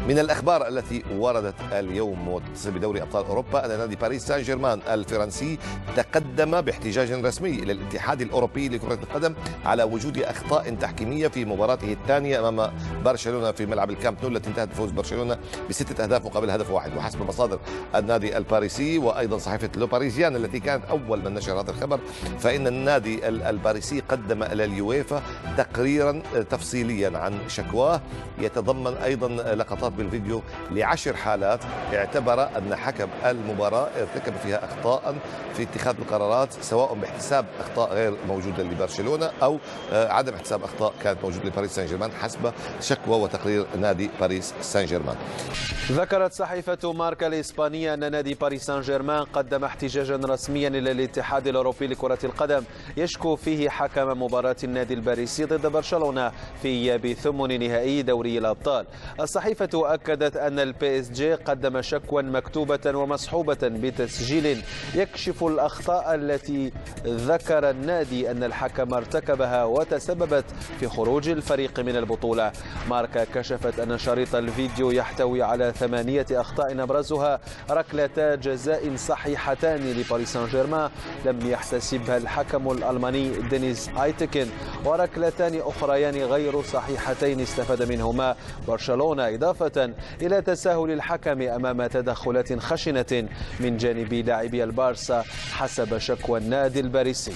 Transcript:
من الأخبار التي وردت اليوم وتتصل بدوري أبطال أوروبا أن نادي باريس سان جيرمان الفرنسي تقدم باحتجاج رسمي إلى الاتحاد الأوروبي لكرة القدم على وجود أخطاء تحكيمية في مباراته الثانية أمام برشلونة في ملعب الكامب نو، التي انتهت بفوز برشلونة ب6 أهداف مقابل هدف واحد. وحسب مصادر النادي الباريسي وأيضا صحيفة لو باريزيان التي كانت أول من نشر هذا الخبر، فإن النادي الباريسي قدم إلى اليويفا تقريرا تفصيليا عن شكواه يتضمن أيضا لقطات بالفيديو ل10 حالات اعتبر أن حكم المباراة ارتكب فيها أخطاء في اتخاذ القرارات، سواء باحتساب أخطاء غير موجودة لبرشلونة أو عدم احتساب أخطاء كانت موجودة لباريس سان جيرمان حسب شكوى وتقرير نادي باريس سان جيرمان. ذكرت صحيفة ماركا الإسبانية أن نادي باريس سان جيرمان قدم احتجاجا رسميا إلى الاتحاد الأوروبي لكرة القدم يشكو فيه حكم مباراة النادي الباريسي ضد برشلونة في إياب ثمن نهائي دوري الأبطال. الصحيفة أكدت أن البي اس جي قدم شكوى مكتوبة ومصحوبة بتسجيل يكشف الأخطاء التي ذكر النادي أن الحكم ارتكبها وتسببت في خروج الفريق من البطولة. ماركا كشفت أن شريط الفيديو يحتوي على 8 أخطاء أبرزها ركلتا جزاء صحيحتان لباريس سان جيرمان لم يحتسبها الحكم الألماني دينيس ايتكن، وركلتان أخريان غير صحيحتين استفاد منهما برشلونة، إضافة إلى تساهل الحكم أمام تدخلات خشنة من جانب لاعبي البارسا حسب شكوى النادي الباريسي.